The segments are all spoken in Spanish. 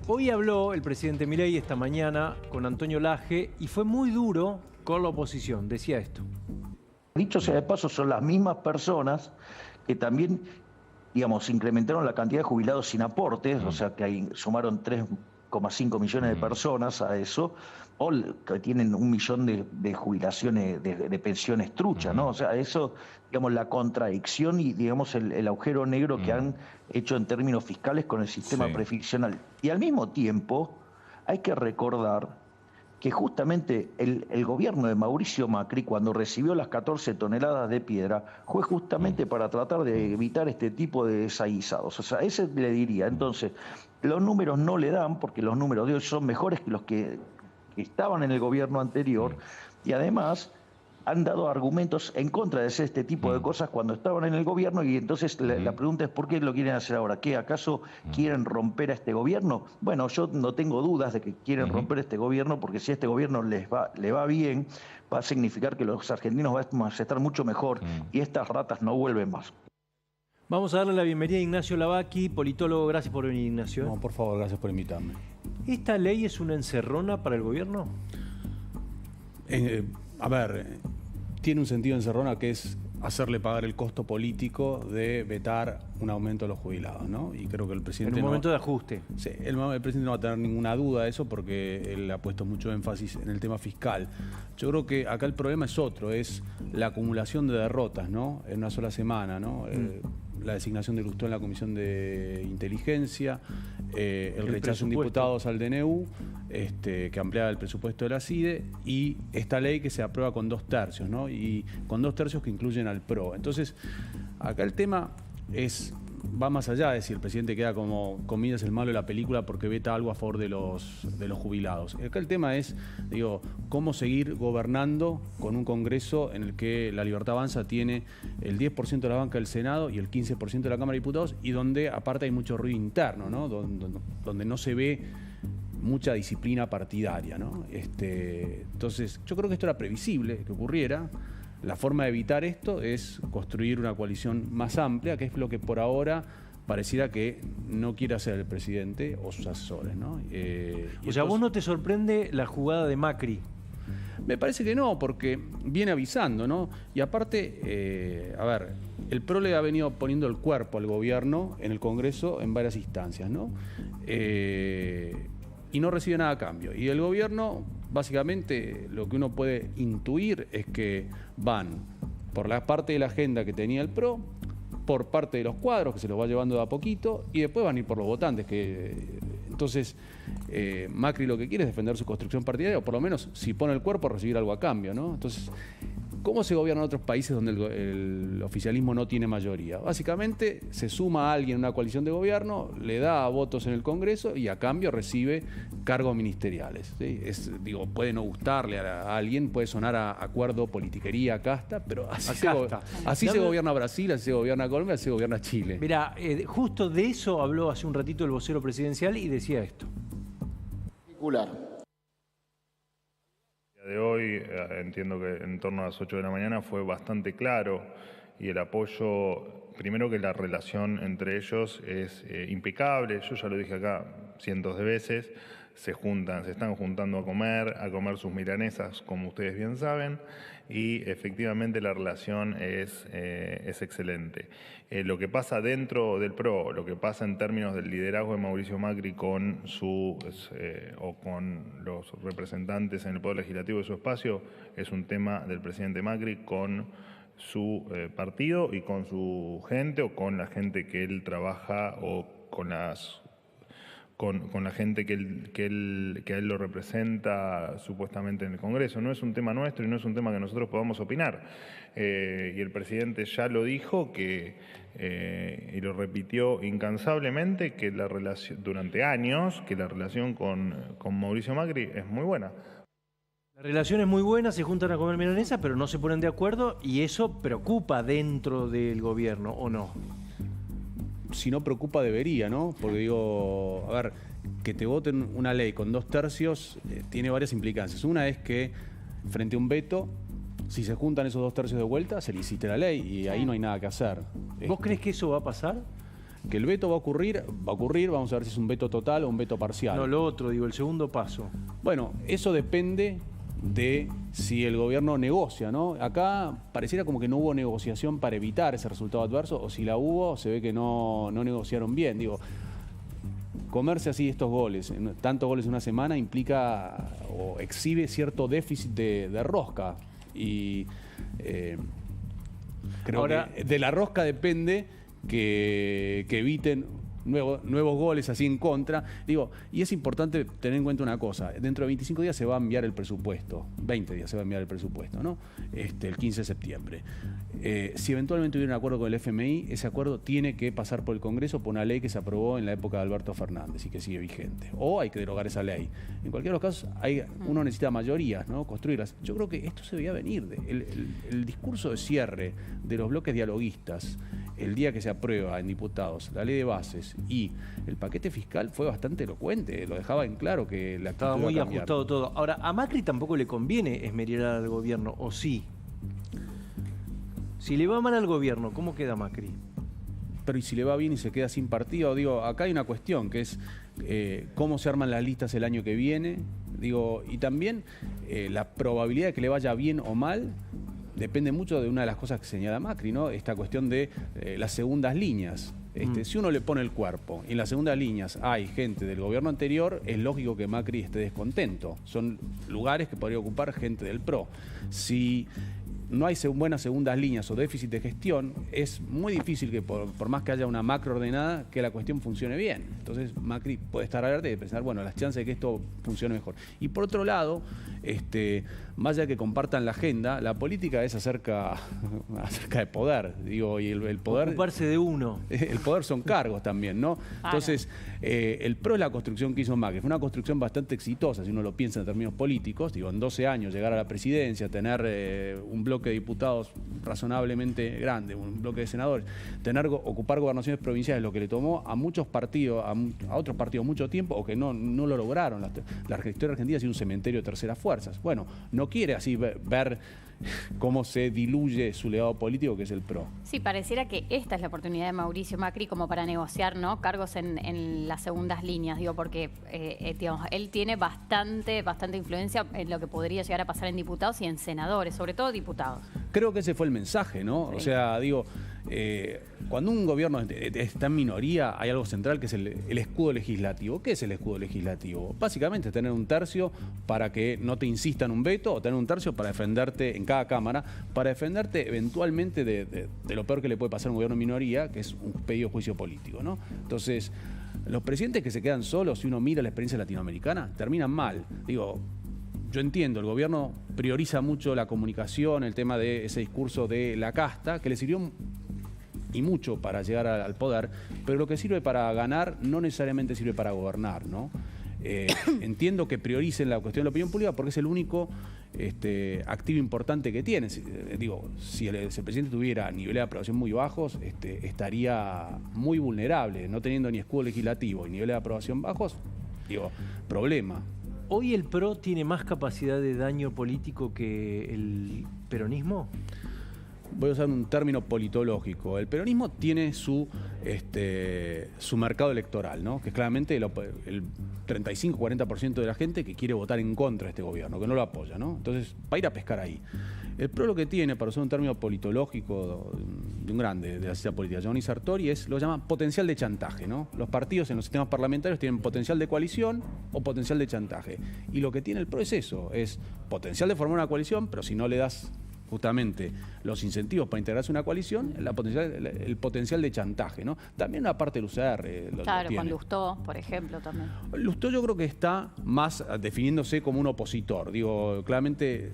Hoy habló el presidente Milei esta mañana con Antonio Laje y fue muy duro con la oposición. Decía esto. Dicho sea de paso, son las mismas personas que también, digamos, incrementaron la cantidad de jubilados sin aportes, o sea que ahí sumaron 3,5 millones de personas a eso, o que tienen 1 millón de jubilaciones, de pensiones truchas, ¿no? O sea, eso, digamos, la contradicción y, digamos, el agujero negro que han hecho en términos fiscales con el sistema previsional. Y al mismo tiempo, hay que recordar que justamente el gobierno de Mauricio Macri, cuando recibió las 14 toneladas de piedra, fue justamente para tratar de evitar este tipo de desaguisados. O sea, ese le diría. Entonces, los números no le dan, porque los números de hoy son mejores que los que estaban en el gobierno anterior, y además han dado argumentos en contra de hacer este tipo de cosas cuando estaban en el gobierno, y entonces la pregunta es ¿por qué lo quieren hacer ahora? ¿Qué acaso quieren romper a este gobierno? Bueno, yo no tengo dudas de que quieren romper este gobierno, porque si a este gobierno le va bien, va a significar que los argentinos vamos a estar mucho mejor y estas ratas no vuelven más. Vamos a darle la bienvenida a Ignacio Lavaki, politólogo. Gracias por venir, Ignacio. No, por favor, gracias por invitarme. ¿Esta ley es una encerrona para el gobierno? A ver, tiene un sentido encerrona que es hacerle pagar el costo político de vetar un aumento de los jubilados, ¿no? Y creo que el presidente... En un momento de ajuste. Sí, el presidente no va a tener ninguna duda de eso porque él ha puesto mucho énfasis en el tema fiscal. Yo creo que acá el problema es otro, es la acumulación de derrotas, ¿no? En una sola semana, ¿no? La designación de Lustó en la Comisión de Inteligencia, el rechazo en diputados al DNU, que ampliaba el presupuesto de la CIDE, y esta ley que se aprueba con 2 tercios, ¿no? Y con 2 tercios que incluyen al PRO. Entonces, acá el tema va más allá de si el presidente queda como comillas el malo de la película porque veta algo a favor de los jubilados. Acá el tema es, digo, cómo seguir gobernando con un Congreso en el que La Libertad Avanza tiene el 10% de la banca del Senado y el 15% de la Cámara de Diputados, y donde aparte hay mucho ruido interno, ¿no? Donde no se ve mucha disciplina partidaria, ¿no? Entonces, yo creo que esto era previsible que ocurriera. La forma de evitar esto es construir una coalición más amplia, que es lo que por ahora pareciera que no quiere hacer el presidente o sus asesores, ¿no? O sea, ¿vos no te sorprende la jugada de Macri? Me parece que no, porque viene avisando, ¿no? Y aparte, a ver, el PRO le ha venido poniendo el cuerpo al gobierno en el Congreso en varias instancias, ¿no? Y no recibe nada a cambio. Y el gobierno, básicamente, lo que uno puede intuir es que van por la parte de la agenda que tenía el PRO, por parte de los cuadros, que se los va llevando de a poquito, y después van a ir por los votantes. Entonces, Macri lo que quiere es defender su construcción partidaria, o por lo menos, si pone el cuerpo, recibir algo a cambio, ¿no? Entonces, ¿cómo se gobierna en otros países donde el oficialismo no tiene mayoría? Básicamente se suma a alguien en una coalición de gobierno, le da votos en el Congreso y a cambio recibe cargos ministeriales, ¿sí? Puede no gustarle a alguien, puede sonar a acuerdo, politiquería, casta, pero así se gobierna Brasil, así se gobierna Colombia, así se gobierna Chile. Mirá, justo de eso habló hace un ratito el vocero presidencial y decía esto. De hoy, entiendo que en torno a las 8 de la mañana fue bastante claro, y el apoyo, primero que la relación entre ellos es impecable. Yo ya lo dije acá cientos de veces, se están juntando a comer sus milanesas, como ustedes bien saben, y efectivamente la relación es excelente. Lo que pasa dentro del PRO, lo que pasa en términos del liderazgo de Mauricio Macri con con los representantes en el Poder Legislativo de su espacio, es un tema del presidente Macri con su partido y con su gente, o con la gente que él trabaja, o con la gente que a él lo representa supuestamente en el Congreso. No es un tema nuestro y no es un tema que nosotros podamos opinar. Y el presidente ya lo dijo y lo repitió incansablemente, que la relación, durante años, que la relación con Mauricio Macri es muy buena. La relación es muy buena, se juntan a comer milanesa, pero no se ponen de acuerdo, y eso preocupa dentro del gobierno, ¿o no? Si no preocupa, debería, ¿no? Porque digo, a ver, que te voten una ley con 2 tercios tiene varias implicancias. Una es que frente a un veto, si se juntan esos 2 tercios de vuelta, se licite la ley y ahí no hay nada que hacer. ¿Vos crees que eso va a pasar? Que el veto va a ocurrir, vamos a ver si es un veto total o un veto parcial. No, lo otro, digo, el segundo paso. Bueno, eso depende de si el gobierno negocia, ¿no? Acá pareciera como que no hubo negociación para evitar ese resultado adverso, o si la hubo, se ve que no negociaron bien. Digo, comerse así estos goles, tantos goles en una semana, implica o exhibe cierto déficit de rosca. Y creo Ahora, que de la rosca depende que eviten nuevos goles así en contra. Digo, y es importante tener en cuenta una cosa: dentro de 25 días se va a enviar el presupuesto, 20 días se va a enviar el presupuesto, ¿no? El 15 de septiembre. Si eventualmente hubiera un acuerdo con el FMI, ese acuerdo tiene que pasar por el Congreso por una ley que se aprobó en la época de Alberto Fernández y que sigue vigente. O hay que derogar esa ley. En cualquier de los casos, uno necesita mayorías, ¿no? Construirlas. Yo creo que esto se veía venir. El discurso de cierre de los bloques dialoguistas, el día que se aprueba en diputados la ley de bases y el paquete fiscal, fue bastante elocuente, lo dejaba en claro que la actitud estaba muy iba a cambiar. ajustado todo. Ahora, a Macri tampoco le conviene esmerar al gobierno, ¿o sí? Si le va mal al gobierno, ¿cómo queda Macri? Pero ¿y si le va bien y se queda sin partido? Digo, acá hay una cuestión que es cómo se arman las listas el año que viene. Digo, y también la probabilidad de que le vaya bien o mal depende mucho de una de las cosas que señala Macri, ¿no? Esta cuestión de las segundas líneas. Si uno le pone el cuerpo y en las segundas líneas hay gente del gobierno anterior, es lógico que Macri esté descontento. Son lugares que podría ocupar gente del PRO. Si no hay buenas segundas líneas o déficit de gestión, es muy difícil que por más que haya una macro ordenada, que la cuestión funcione bien. Entonces Macri puede estar alerta y pensar, bueno, las chances de que esto funcione mejor. Y por otro lado, más allá de que compartan la agenda, la política es acerca de poder, digo, y el poder... Ocuparse de uno. El poder son cargos también, ¿no? Entonces, el PRO es la construcción que hizo Macri. Fue una construcción bastante exitosa, si uno lo piensa en términos políticos. Digo, en 12 años llegar a la presidencia, tener un bloque de diputados razonablemente grande, un bloque de senadores, ocupar gobernaciones provinciales, lo que le tomó a muchos partidos, a otros partidos mucho tiempo, o que no lo lograron. La historia argentina ha sido un cementerio de terceras fuerzas. Bueno, no quiere así ver cómo se diluye su legado político, que es el PRO. Sí, pareciera que esta es la oportunidad de Mauricio Macri como para negociar, ¿no?, cargos en las segundas líneas, digo, porque digamos, él tiene bastante influencia en lo que podría llegar a pasar en diputados y en senadores, sobre todo diputados. Creo que ese fue el mensaje, ¿no? Sí. O sea, digo, cuando un gobierno está en minoría, hay algo central que es el escudo legislativo. ¿Qué es el escudo legislativo? Básicamente es tener un tercio para que no te insistan un veto, o tener un tercio para defenderte en cada cámara, para defenderte eventualmente de lo peor que le puede pasar a un gobierno en minoría, que es un pedido de juicio político, ¿no? Entonces, los presidentes que se quedan solos, si uno mira la experiencia latinoamericana, terminan mal. Digo, yo entiendo, el gobierno prioriza mucho la comunicación, el tema de ese discurso de la casta, que le sirvió y mucho para llegar al poder, pero lo que sirve para ganar no necesariamente sirve para gobernar, ¿no? Entiendo que prioricen la cuestión de la opinión pública porque es el único activo importante que tienen. Digo, si el presidente tuviera niveles de aprobación muy bajos, estaría muy vulnerable, no teniendo ni escudo legislativo y niveles de aprobación bajos, digo, problema. ¿Hoy el PRO tiene más capacidad de daño político que el peronismo? Voy a usar un término politológico. El peronismo tiene su mercado electoral, ¿no? Que es claramente el 35-40% de la gente que quiere votar en contra de este gobierno, que no lo apoya, ¿no? Entonces, va a ir a pescar ahí. El PRO lo que tiene, para usar un término politológico de un grande de la ciencia política, Giovanni Sartori, lo llama potencial de chantaje, ¿no? Los partidos en los sistemas parlamentarios tienen potencial de coalición o potencial de chantaje. Y lo que tiene el PRO es eso, es potencial de formar una coalición, pero si no le das justamente los incentivos para integrarse a una coalición, el potencial de chantaje, ¿no? También una parte del UCR claro, con Lustó, por ejemplo, también. Lustó yo creo que está más definiéndose como un opositor. Digo, claramente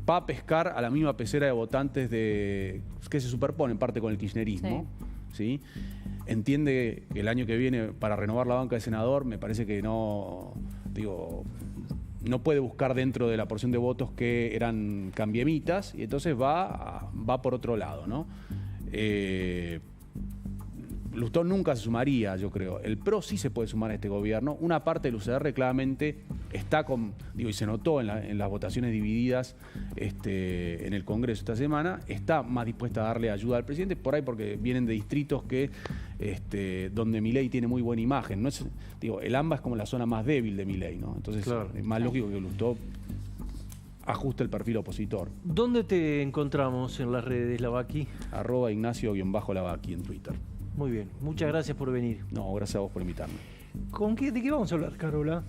va a pescar a la misma pecera de votantes que se superpone en parte con el kirchnerismo, ¿sí? Entiende que el año que viene, para renovar la banca de senador, me parece que no no puede buscar dentro de la porción de votos que eran cambiemitas, y entonces va por otro lado, ¿no? Lustó nunca se sumaría, yo creo. El PRO sí se puede sumar a este gobierno. Una parte del UCR claramente está y se notó en las votaciones divididas en el Congreso esta semana, está más dispuesta a darle ayuda al presidente, por ahí porque vienen de distritos donde Milei tiene muy buena imagen. No es, el AMBA es como la zona más débil de Milei, ¿no? Entonces claro, es más lógico que Lustó ajuste el perfil opositor. ¿Dónde te encontramos en las redes, Lavaki? @Ignacio_Lavaki en Twitter. Muy bien, muchas gracias por venir. No, gracias a vos por invitarme. ¿De qué vamos a hablar, Carola?